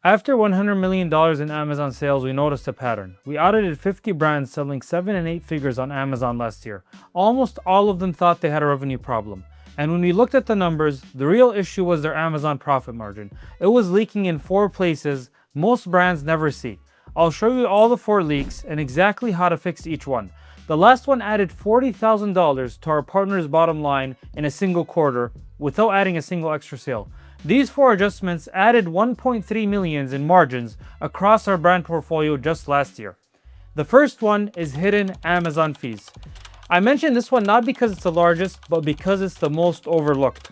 After $100 million in Amazon sales, we noticed a pattern. We audited 50 brands selling 7 and 8 figures on Amazon last year. Almost all of them thought they had a revenue problem. And when we looked at the numbers, the real issue was their Amazon profit margin. It was leaking in 4 places most brands never see. I'll show you all the 4 leaks and exactly how to fix each one. The last one added $40,000 to our partner's bottom line in a single quarter without adding a single extra sale. These 4 adjustments added 1.3 million in margins across our brand portfolio just last year. The first one is hidden Amazon fees. I mentioned this one not because it's the largest, but because it's the most overlooked.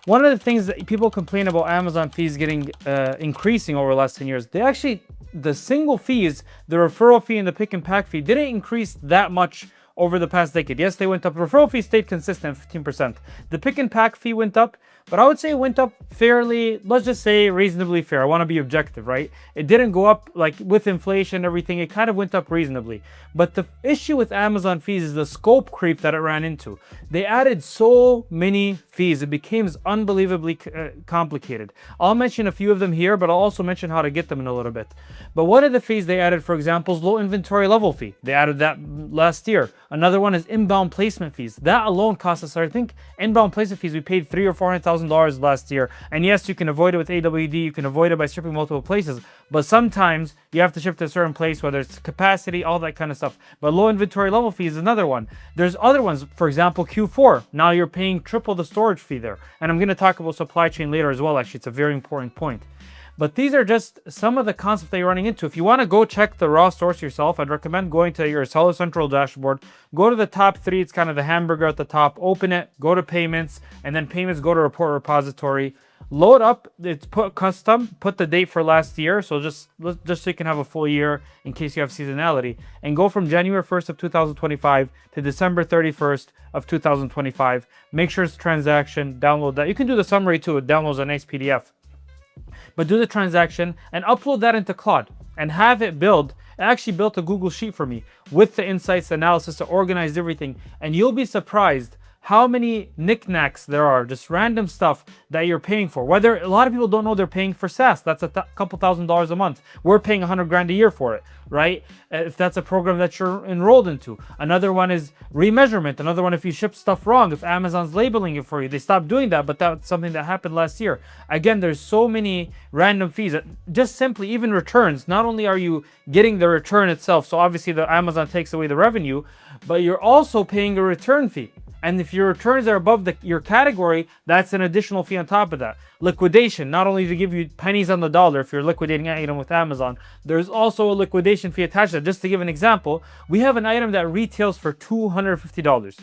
One of the things that people complain about Amazon fees getting increasing over the last 10 years, the single fees, the referral fee and the pick and pack fee didn't increase that much over the past decade. Yes, they went up. Referral fee stayed consistent, 15%. The pick and pack fee went up, but I would say it went up fairly, let's just say reasonably fair. I want to be objective, right? It didn't go up like with inflation and everything. It kind of went up reasonably. But the issue with Amazon fees is the scope creep that it ran into. They added so many fees. It became unbelievably complicated. I'll mention a few of them here, but I'll also mention how to get them in a little bit. But one of the fees they added, for example, is low inventory level fee. They added that last year. Another one is inbound placement fees. That alone cost us, I think, inbound placement fees, we paid $300,000 or $400,000 last year. And yes, you can avoid it with AWD. You can avoid it by shipping multiple places. But sometimes you have to ship to a certain place, whether it's capacity, all that kind of stuff. But low inventory level fee is another one. There's other ones. For example, Q4. Now you're paying triple the storage fee there. And I'm going to talk about supply chain later as well. Actually, it's a very important point. But these are just some of the concepts that you're running into. If you want to go check the raw source yourself, I'd recommend going to your Seller Central dashboard. Go to the top 3. It's kind of the hamburger at the top. Open it. Go to payments. And then payments, go to report repository. Load up. It's put custom. Put the date for last year. So just so you can have a full year in case you have seasonality. And go from January 1st of 2025 to December 31st of 2025. Make sure it's transaction. Download that. You can do the summary too. It downloads a nice PDF. But do the transaction and upload that into Claude and have it build. It actually built a Google Sheet for me with the insights analysis to organize everything. And you'll be surprised how many knickknacks there are, just random stuff that you're paying for. Whether a lot of people don't know they're paying for SaaS. That's a couple $1,000s a month. We're paying $100,000 a year for it, right? If that's a program that you're enrolled into. Another one is remeasurement. Another one, if you ship stuff wrong, if Amazon's labeling it for you, they stopped doing that, but that's something that happened last year. Again, there's so many random fees. Just simply, even returns. Not only are you getting the return itself, so obviously the Amazon takes away the revenue, but you're also paying a return fee. And if your returns are above your category, that's an additional fee on top of that. Liquidation, not only to give you pennies on the dollar if you're liquidating an item with Amazon, there's also a liquidation fee attached to that. Just to give an example, we have an item that retails for $250.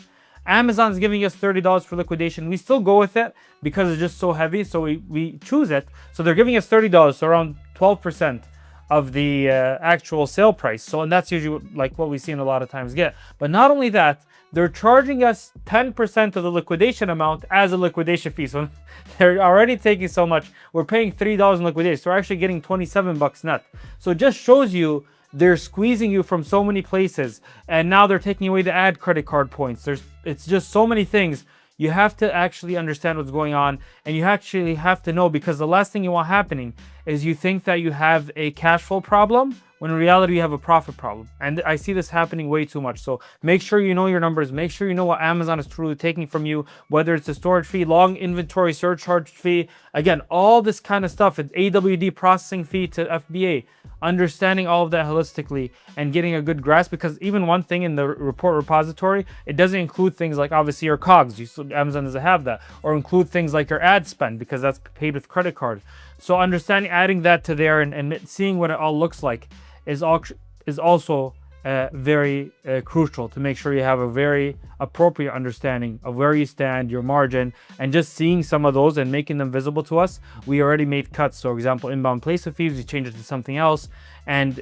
Amazon's giving us $30 for liquidation. We still go with it because it's just so heavy, so we choose it. So they're giving us $30, so around 12% of the actual sale price. So, and that's usually like what we see in a lot of times get. But not only that, they're charging us 10% of the liquidation amount as a liquidation fee. So they're already taking so much. We're paying $3 in liquidation. So we're actually getting 27 bucks net. So it just shows you they're squeezing you from so many places. And now they're taking away the ad credit card points. It's just so many things. You have to actually understand what's going on, and you actually have to know, because the last thing you want happening is you think that you have a cash flow problem when in reality you have a profit problem. And I see this happening way too much. So make sure you know your numbers. Make sure you know what Amazon is truly taking from you, whether it's a storage fee, long inventory surcharge fee. Again, all this kind of stuff, an AWD processing fee to FBA. Understanding all of that holistically and getting a good grasp, because even one thing in the report repository, it doesn't include things like obviously your COGS. Amazon doesn't have that, or include things like your ad spend because that's paid with credit card. So understanding, adding that to there and seeing what it all looks like is also very crucial to make sure you have a very appropriate understanding of where you stand, your margin, and just seeing some of those and making them visible to us. We already made cuts. So, for example, inbound placement fees, we changed it to something else, and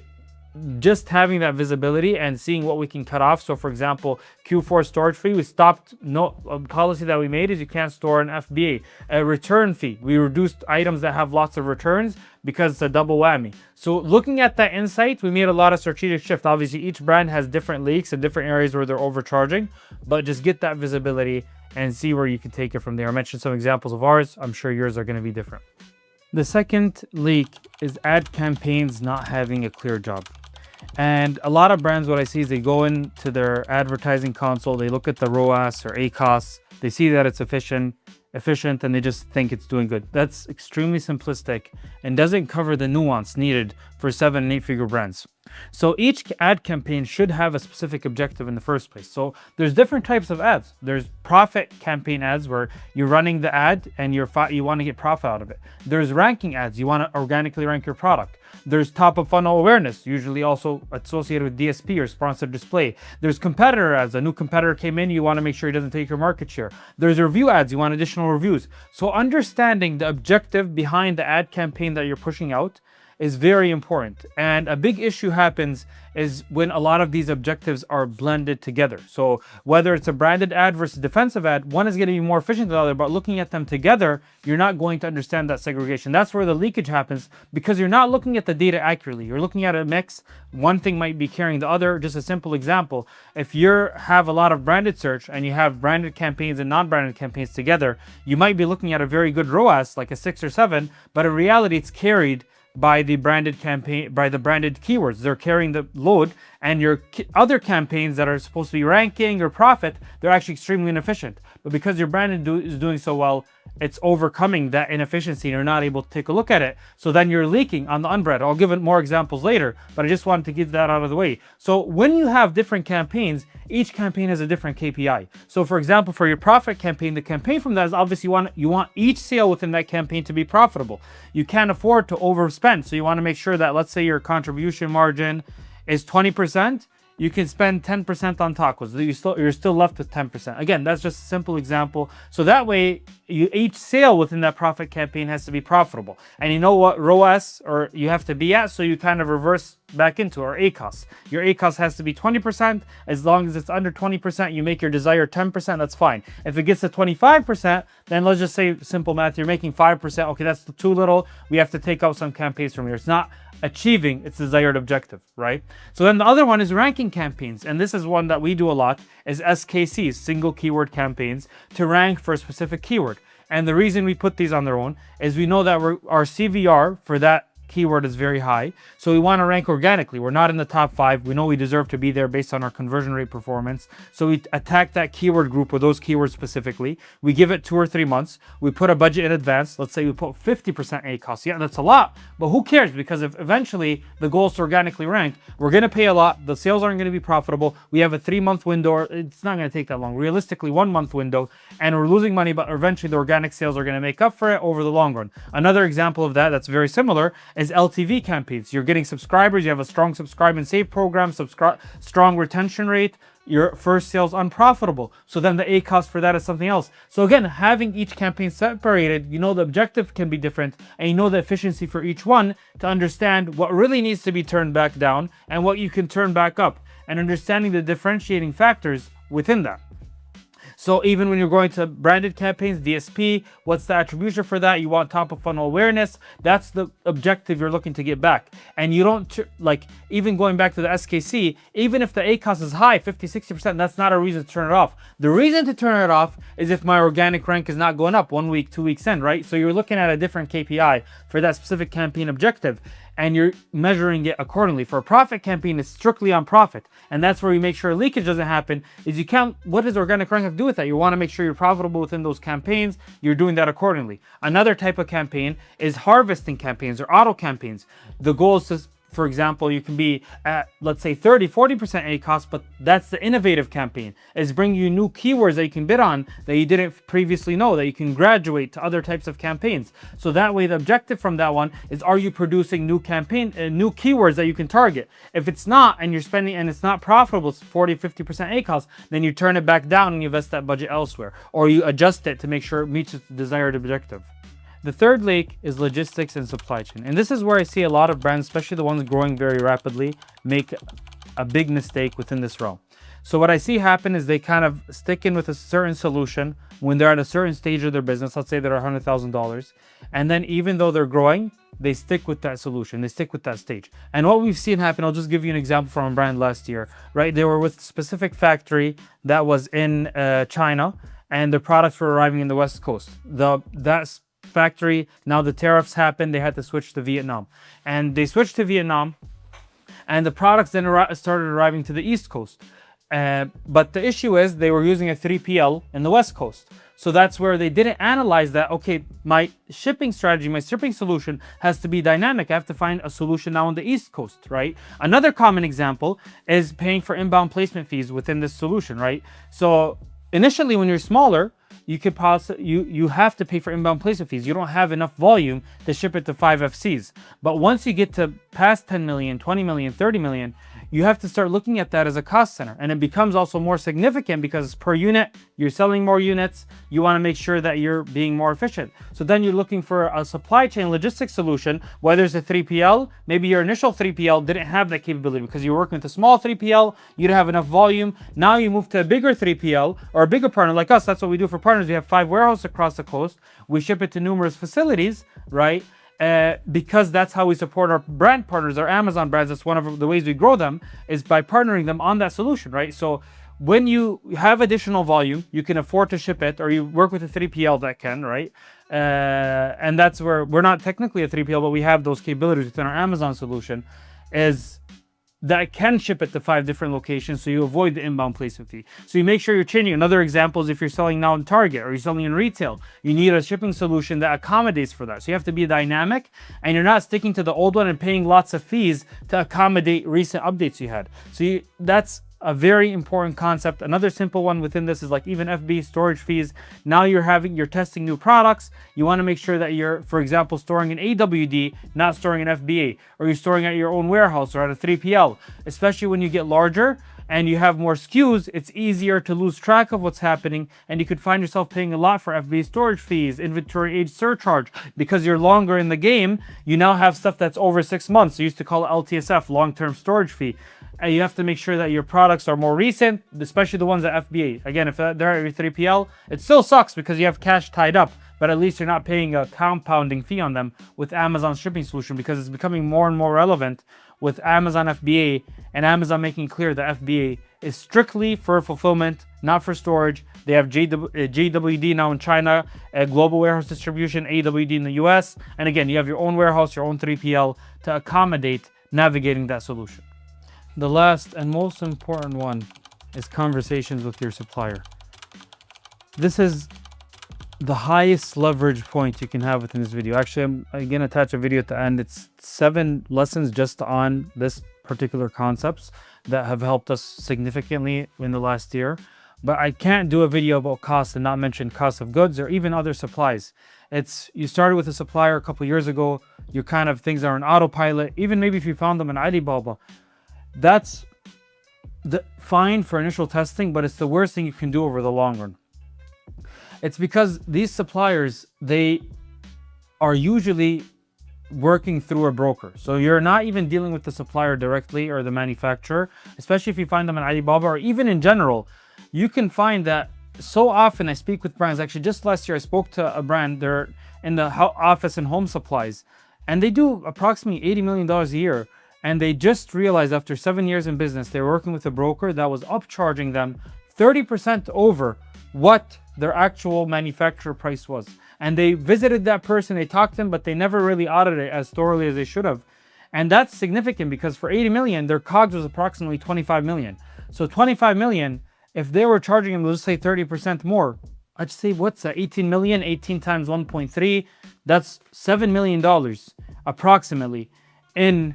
just having that visibility and seeing what we can cut off. So, for example, Q4 storage fee, we stopped. A policy that we made is you can't store an FBA. A return fee, we reduced items that have lots of returns because it's a double whammy. So looking at that insight, we made a lot of strategic shift. Obviously, each brand has different leaks and different areas where they're overcharging, but just get that visibility and see where you can take it from there. I mentioned some examples of ours. I'm sure yours are going to be different. The second leak is ad campaigns not having a clear job. And a lot of brands, what I see is they go into their advertising console, they look at the ROAS or ACOS, they see that it's efficient, and they just think it's doing good. That's extremely simplistic and doesn't cover the nuance needed for 7 and 8 figure brands. So each ad campaign should have a specific objective in the first place. So there's different types of ads. There's profit campaign ads where you're running the ad and you want to get profit out of it. There's ranking ads. You want to organically rank your product. There's top of funnel awareness, usually also associated with DSP or sponsored display. There's competitor ads. A new competitor came in, you want to make sure he doesn't take your market share. There's review ads. You want additional reviews. So understanding the objective behind the ad campaign that you're pushing out is very important. And a big issue happens is when a lot of these objectives are blended together. So whether it's a branded ad versus defensive ad, one is going to be more efficient than the other, but looking at them together, you're not going to understand that segregation. That's where the leakage happens because you're not looking at the data accurately. You're looking at a mix. One thing might be carrying the other. Just a simple example. If you have a lot of branded search and you have branded campaigns and non-branded campaigns together, you might be looking at a very good ROAS, like a 6 or 7, but in reality, it's carried by the branded campaign, by the branded keywords. They're carrying the load, and your other campaigns that are supposed to be ranking or profit, they're actually extremely inefficient. But because your brand is doing so well, it's overcoming that inefficiency and you're not able to take a look at it. So then you're leaking on the unbranded. I'll give it more examples later, but I just wanted to get that out of the way. So when you have different campaigns, each campaign has a different KPI. So for example, for your profit campaign, the campaign from that is obviously you want each sale within that campaign to be profitable. You can't afford to overspend. So you want to make sure that, let's say your contribution margin is 20%, you can spend 10% on tacos. You're still left with 10%. Again, that's just a simple example. So that way, each sale within that profit campaign has to be profitable. And you know what ROAS or you have to be at, so you kind of reverse back into or ACOS. Your ACOS has to be 20%. As long as it's under 20%, you make your desired 10%, that's fine. If it gets to 25%, then let's just say simple math, you're making 5%. Okay, that's too little. We have to take out some campaigns from here. It's not achieving its desired objective, right? So then the other one is ranking campaigns. And this is one that we do a lot, is SKCs, single keyword campaigns, to rank for a specific keyword. And the reason we put these on their own is we know that our CVR for that keyword is very high. So we want to rank organically. We're not in the top 5. We know we deserve to be there based on our conversion rate performance. So we attack that keyword group or those keywords specifically. We give it 2 or 3 months. We put a budget in advance. Let's say we put 50% ACOS. Yeah, that's a lot, but who cares? Because if eventually the goal is to organically rank, we're going to pay a lot. The sales aren't going to be profitable. We have a 3-month window. It's not going to take that long. Realistically, 1-month window, and we're losing money, but eventually the organic sales are going to make up for it over the long run. Another example of that that's very similar is LTV campaigns. You're getting subscribers, you have a strong subscribe and save program, strong retention rate, your first sales unprofitable. So then the ACOS for that is something else. So again, having each campaign separated, you know the objective can be different and you know the efficiency for each one to understand what really needs to be turned back down and what you can turn back up, and understanding the differentiating factors within that. So even when you're going to branded campaigns, DSP, what's the attribution for that? You want top of funnel awareness. That's the objective you're looking to get back. And you don't, like, even going back to the SKC, even if the ACOS is high, 50, 60%, that's not a reason to turn it off. The reason to turn it off is if my organic rank is not going up 1 week, 2 weeks in, right? So you're looking at a different KPI for that specific campaign objective, and you're measuring it accordingly. For a profit campaign, it's strictly on profit. And that's where you make sure leakage doesn't happen, is you can't, what does organic rank have to do with that? You want to make sure you're profitable within those campaigns. You're doing that accordingly. Another type of campaign is harvesting campaigns or auto campaigns. The goal is to, for example, you can be at, let's say 30, 40% ACOS, but that's the innovative campaign. It's bringing you new keywords that you can bid on that you didn't previously know, that you can graduate to other types of campaigns. So that way, the objective from that one is, are you producing new keywords that you can target? If it's not, and you're spending, and it's not profitable, it's 40, 50% ACOS, then you turn it back down and you invest that budget elsewhere, or you adjust it to make sure it meets its desired objective. The third leak is logistics and supply chain. And this is where I see a lot of brands, especially the ones growing very rapidly, make a big mistake within this realm. So what I see happen is they kind of stick in with a certain solution when they're at a certain stage of their business. Let's say they're $100,000. And then even though they're growing, they stick with that solution. They stick with that stage. And what we've seen happen, I'll just give you an example from a brand last year, right? They were with a specific factory that was in China, and their products were arriving in the West Coast. That factory. Now the tariffs happened. They had to switch to Vietnam. And they switched to Vietnam. And the products then started arriving to the East Coast. But the issue is they were using a 3PL in the West Coast. So that's where they didn't analyze that, okay, my shipping strategy, my shipping solution has to be dynamic. I have to find a solution now on the East Coast, right? Another common example is paying for inbound placement fees within this solution, right? So initially when you're smaller, you could you have to pay for inbound placement fees. You don't have enough volume to ship it to 5 FCs. But once you get to past 10 million, 20 million, 30 million, you have to start looking at that as a cost center. And it becomes also more significant because per unit, you're selling more units. You want to make sure that you're being more efficient. So then you're looking for a supply chain logistics solution, whether it's a 3PL, maybe your initial 3PL didn't have that capability because you were working with a small 3PL, you didn't have enough volume. Now you move to a bigger 3PL or a bigger partner like us. That's what we do for partners. We have 5 warehouses across the coast. We ship it to numerous facilities, right? Because that's how we support our brand partners, our Amazon brands. That's one of the ways we grow them is by partnering them on that solution, right? So when you have additional volume, you can afford to ship it, or you work with a 3PL that can, right? And that's where we're not technically a 3PL, but we have those capabilities within our Amazon solution is that can ship it to 5 different locations, so you avoid the inbound placement fee. So you make sure you're changing. Another example is if you're selling now in Target or you're selling in retail, you need a shipping solution that accommodates for that. So you have to be dynamic, and you're not sticking to the old one and paying lots of fees to accommodate recent updates you had. So that's a very important concept. Another simple one within this is like even FB storage fees. Now you're testing new products. You want to make sure that you're, for example, storing in AWD, not storing in FBA, or you're storing at your own warehouse or at a 3PL. Especially when you get larger and you have more SKUs, it's easier to lose track of what's happening, and you could find yourself paying a lot for FBA storage fees, inventory age surcharge. Because you're longer in the game, you now have stuff that's over 6 months. You used to call it LTSF, long-term storage fee. And you have to make sure that your products are more recent, especially the ones at FBA. Again, if they're at your 3PL, it still sucks because you have cash tied up, but at least you're not paying a compounding fee on them with Amazon's shipping solution, because it's becoming more and more relevant with Amazon FBA and Amazon making clear that FBA is strictly for fulfillment, not for storage. They have JWD now in China, global warehouse distribution, AWD in the US. And again, you have your own warehouse, your own 3PL to accommodate navigating that solution. The last and most important one is conversations with your supplier. This is the highest leverage point you can have within this video. Actually, I'm going to attach a video at the end. It's 7 lessons just on this particular concepts that have helped us significantly in the last year. But I can't do a video about cost and not mention cost of goods or even other supplies. You started with a supplier a couple years ago. You kind of things are on autopilot. Even maybe if you found them in Alibaba, that's fine for initial testing, but it's the worst thing you can do over the long run. It's because these suppliers, they are usually working through a broker. So you're not even dealing with the supplier directly or the manufacturer, especially if you find them in Alibaba or even in general. You can find that so often I speak with brands. Actually, just last year I spoke to a brand. They're in the office and home supplies, and they do approximately $80 million a year. And they just realized after 7 years in business, they were working with a broker that was upcharging them 30% over what their actual manufacturer price was. And they visited that person, they talked to them, but they never really audited it as thoroughly as they should have. And that's significant because for 80 million, their COGS was approximately 25 million. So 25 million, if they were charging them, let's say 30% more, I'd say what's that? 18 million, 18 times 1.3, that's $7 million approximately in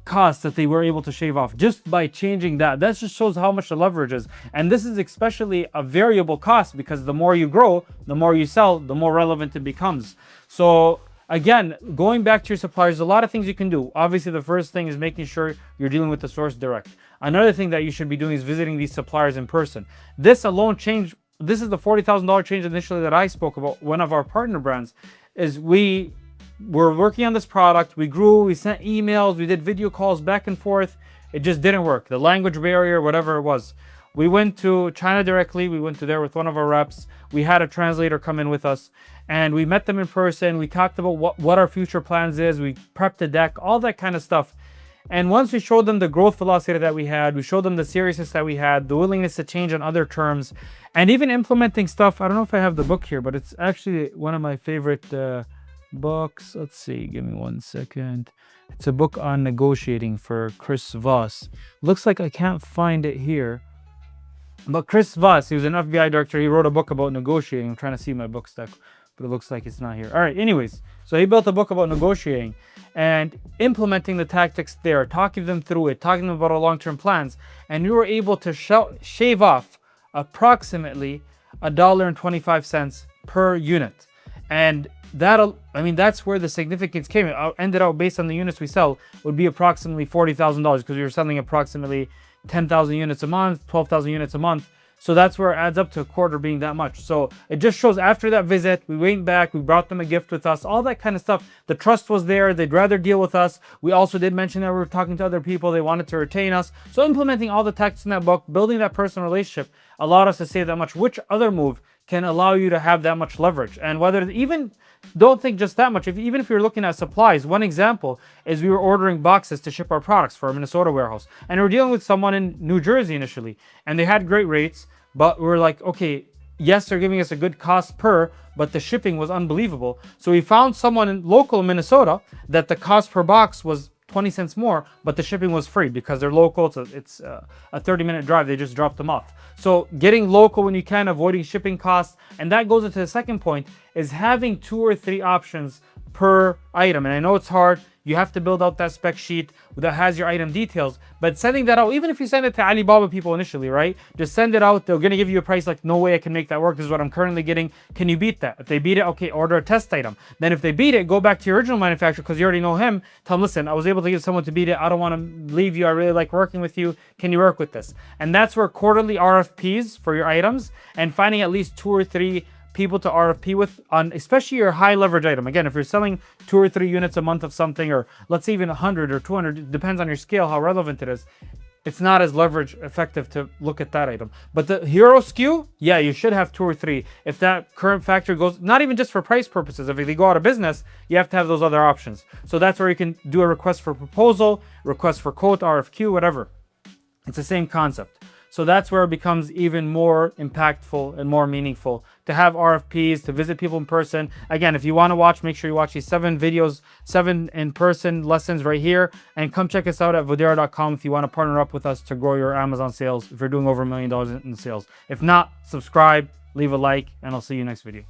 costs that they were able to shave off just by changing that. That just shows how much the leverage is. And this is especially a variable cost because the more you grow, the more you sell, the more relevant it becomes. So again, going back to your suppliers, a lot of things you can do. Obviously, the first thing is making sure you're dealing with the source direct. Another thing that you should be doing is visiting these suppliers in person. This alone changed. This is the $40,000 change initially that I spoke about. One of our partner brands is we're working on this product. We grew, we sent emails, we did video calls back and forth. It just didn't work. The language barrier, whatever it was. We went to China directly. We went to there with one of our reps. We had a translator come in with us and we met them in person. We talked about what our future plans is. We prepped a deck, all that kind of stuff. And once we showed them the growth velocity that we had, we showed them the seriousness that we had, the willingness to change on other terms, and even implementing stuff. I don't know if I have the book here, but it's actually one of my favorite books. Let's see, give me 1 second. It's a book on negotiating for Chris Voss. Looks like I can't find it here. But Chris Voss, he was an FBI director. He wrote a book about negotiating. I'm trying to see my book stack, but it looks like it's not here. All right, anyways. So he built a book about negotiating and implementing the tactics there, talking them through it, talking to them about our long-term plans. And we were able to shave off approximately $1.25 per unit. And that's where the significance came. It ended out based on the units we sell would be approximately $40,000 because we were selling approximately 10,000 units a month, 12,000 units a month. So that's where it adds up to a quarter being that much. So it just shows after that visit, we went back, we brought them a gift with us, all that kind of stuff. The trust was there. They'd rather deal with us. We also did mention that we were talking to other people. They wanted to retain us. So implementing all the tactics in that book, building that personal relationship allowed us to save that much. Which other move can allow you to have that much leverage? And whether even don't think just that much. Even if you're looking at supplies, one example is we were ordering boxes to ship our products for a Minnesota warehouse. And we were dealing with someone in New Jersey initially. And they had great rates, but we were like, okay, yes, they're giving us a good cost per, but the shipping was unbelievable. So we found someone in local Minnesota that the cost per box was 20 cents more, but the shipping was free because they're local. It's a 30-minute drive. They just dropped them off. So getting local when you can, avoiding shipping costs. And that goes into the second point, is having 2 or 3 options per item. And I know it's hard. You have to build out that spec sheet that has your item details, but sending that out, even if you send it to Alibaba people initially, right? Just send it out. They're going to give you a price like, no way I can make that work. This is what I'm currently getting. Can you beat that? If they beat it, okay, order a test item. Then if they beat it, go back to your original manufacturer because you already know him. Tell him, listen, I was able to get someone to beat it. I don't want to leave you. I really like working with you. Can you work with this? And that's where quarterly RFPs for your items and finding at least 2 or 3 people to RFP with on especially your high leverage item. Again, if you're selling 2 or 3 units a month of something, or let's say even 100 or 200, it depends on your scale, how relevant it is. It's not as leverage effective to look at that item. But the hero SKU, yeah, you should have 2 or 3. If that current factory goes, not even just for price purposes, if they go out of business, you have to have those other options. So that's where you can do a request for proposal, request for quote, RFQ, whatever. It's the same concept. So that's where it becomes even more impactful and more meaningful to have RFPs, to visit people in person. Again, if you want to watch, make sure you watch these 7 videos, 7 in-person lessons right here. And come check us out at Voadera.com if you want to partner up with us to grow your Amazon sales if you're doing over $1 million in sales. If not, subscribe, leave a like, and I'll see you next video.